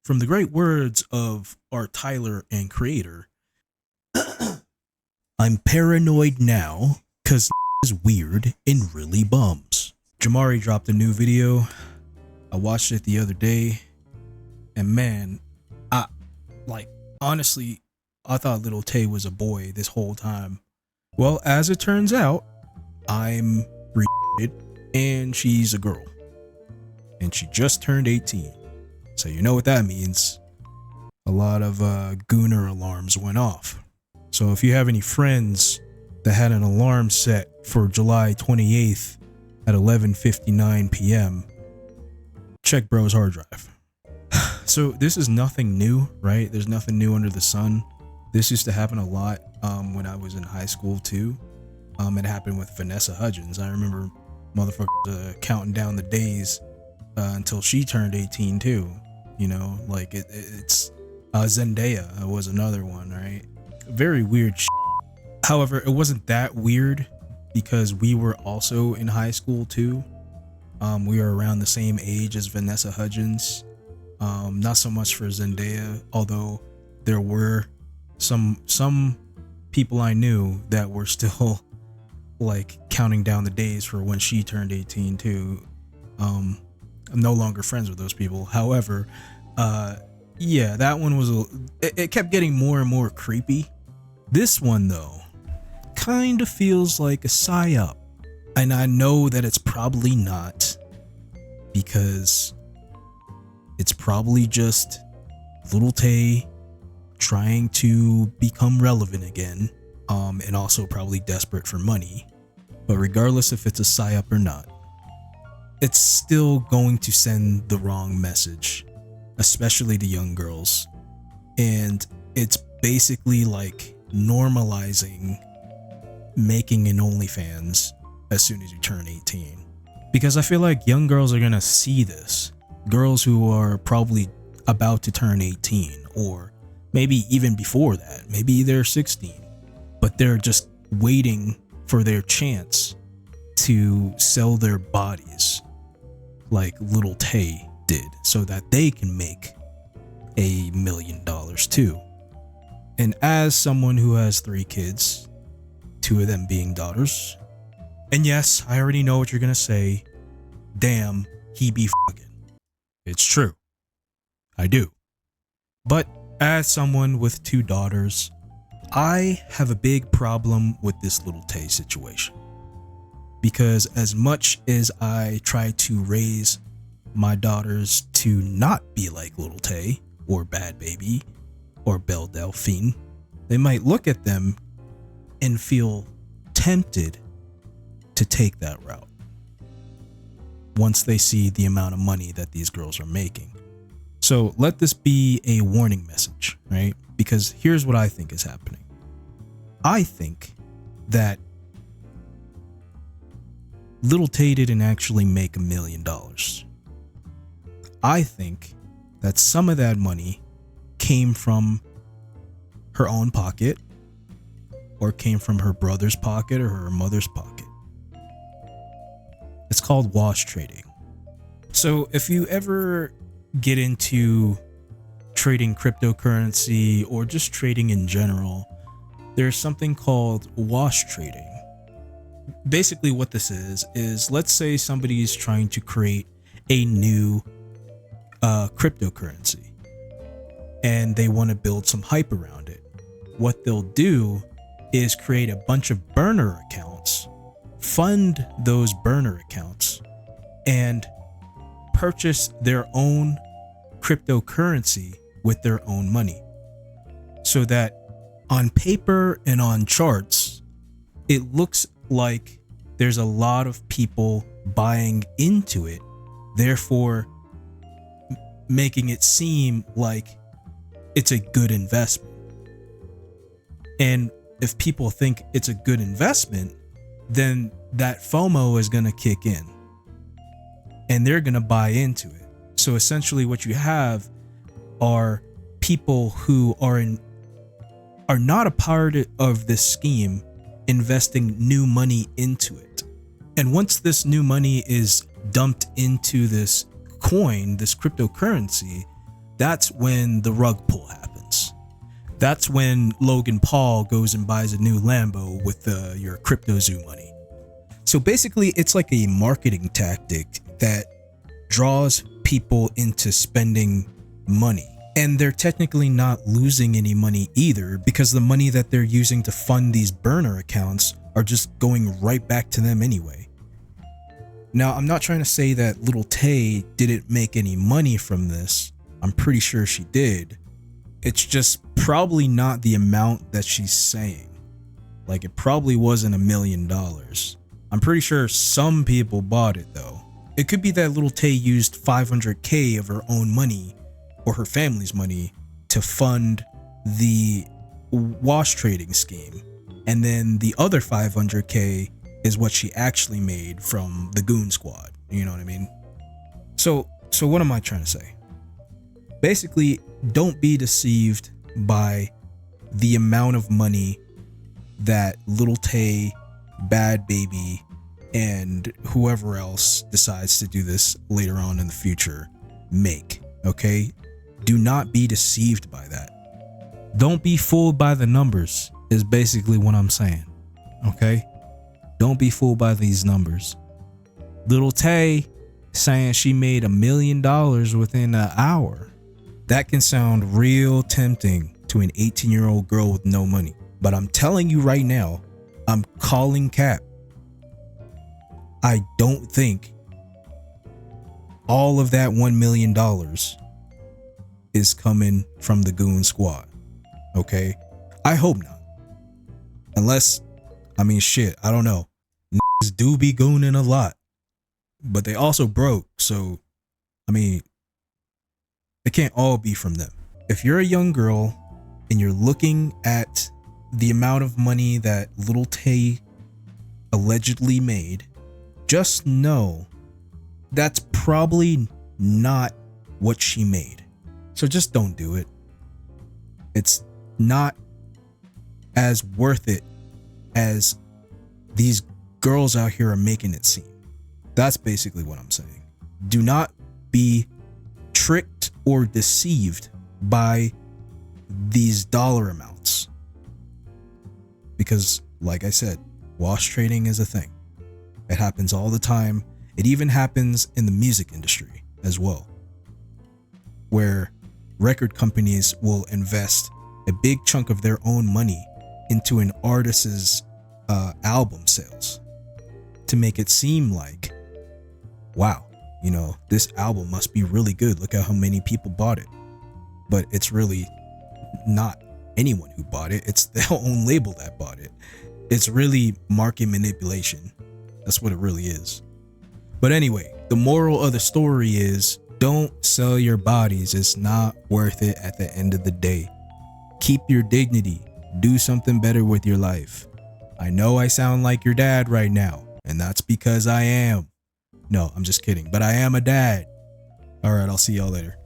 From the great words of our Tyler and creator, I'm paranoid now because is weird and really bums. Jamari dropped a new video. I watched it the other day, and man, honestly, I thought Lil Tay was a boy this whole time. Well, as it turns out, I'm retarded and she's a girl. And she just turned 18. So you know what that means. A lot of gooner alarms went off. So if you have any friends that had an alarm set for July 28th at 11:59 p.m., check bro's hard drive. So this is nothing new, right? There's nothing new under the sun. This used to happen a lot when I was in high school too. It happened with Vanessa Hudgens. I remember motherfuckers counting down the days until she turned 18 too. You know, like it's Zendaya was another one, right? Very weird shit. However, it wasn't that weird because we were also in high school too. We were around the same age as Vanessa Hudgens. Not so much for Zendaya, although there were some people I knew that were still like counting down the days for when she turned 18 too. I'm no longer friends with those people. However, yeah, that one was it kept getting more and more creepy. This one though kind of feels like a psyop, and I know that it's probably not, because it's probably just Lil Tay trying to become relevant again, and also probably desperate for money. But regardless if it's a psyop or not, it's still going to send the wrong message, especially to young girls. And it's basically like normalizing making an OnlyFans as soon as you turn 18. Because I feel like young girls are gonna see this. Girls who are probably about to turn 18, or maybe even before that, maybe they're 16, but they're just waiting for their chance to sell their bodies like Lil Tay did, so that they can make $1 million too. And as someone who has 3 kids, 2 of them being daughters, and yes, I already know what you're gonna say, damn, he be fucking. It's true. I do. But as someone with 2 daughters, I have a big problem with this Lil Tay situation. Because as much as I try to raise my daughters to not be like Lil Tay, or Bad Baby, or Belle Delphine, they might look at them and feel tempted to take that route once they see the amount of money that these girls are making. So let this be a warning message, right? Because here's what I think is happening. I think that Lil Tay didn't actually make $1 million. I think that some of that money came from her own pocket, or came from her brother's pocket, or her mother's pocket. It's called wash trading. So if you ever get into trading cryptocurrency or just trading in general, there's something called wash trading. Basically what this is let's say somebody's trying to create a new cryptocurrency and they want to build some hype around it. What they'll do is create a bunch of burner accounts, fund those burner accounts, and purchase their own cryptocurrency with their own money. So that on paper and on charts, it looks like there's a lot of people buying into it, therefore making it seem like it's a good investment. And if people think it's a good investment, then that FOMO is going to kick in and they're going to buy into it. So essentially what you have are people who are not a part of this scheme investing new money into it. And once this new money is dumped into this coin, this cryptocurrency, that's when the rug pull happens. That's when Logan Paul goes and buys a new Lambo with your CryptoZoo money. So basically, it's like a marketing tactic that draws people into spending money. And they're technically not losing any money either, because the money that they're using to fund these burner accounts are just going right back to them anyway. Now, I'm not trying to say that Lil Tay didn't make any money from this. I'm pretty sure she did. It's just probably not the amount that she's saying. Like, it probably wasn't $1 million. I'm pretty sure some people bought it though. It could be that Lil Tay used $500K of her own money or her family's money to fund the wash trading scheme. And then the other $500K is what she actually made from the Goon Squad. You know what I mean? So what am I trying to say? Basically, don't be deceived by the amount of money that Lil Tay, Bad Baby, and whoever else decides to do this later on in the future make, okay? Do not be deceived by that. Don't be fooled by the numbers is basically what I'm saying, okay? Don't be fooled by these numbers. Lil Tay saying she made $1 million within an hour. That can sound real tempting to an 18-year-old girl with no money. But I'm telling you right now, I'm calling cap. I don't think all of that $1 million is coming from the Goon Squad. Okay? I hope not. Unless, I mean, shit, I don't know. Niggas do be gooning a lot. But they also broke, so, I mean, it can't all be from them. If you're a young girl and you're looking at the amount of money that Lil Tay allegedly made, just know that's probably not what she made. So just don't do it. It's not as worth it as these girls out here are making it seem. That's basically what I'm saying. Do not be tricked or deceived by these dollar amounts. Because, like I said, wash trading is a thing. It happens all the time. It even happens in the music industry as well, where record companies will invest a big chunk of their own money into an artist's album sales to make it seem like, wow, you know, this album must be really good. Look at how many people bought it. But it's really not anyone who bought it. It's their own label that bought it. It's really market manipulation. That's what it really is. But anyway, the moral of the story is don't sell your bodies. It's not worth it at the end of the day. Keep your dignity. Do something better with your life. I know I sound like your dad right now, and that's because I am. No, I'm just kidding, but I am a dad. All right, I'll see y'all later.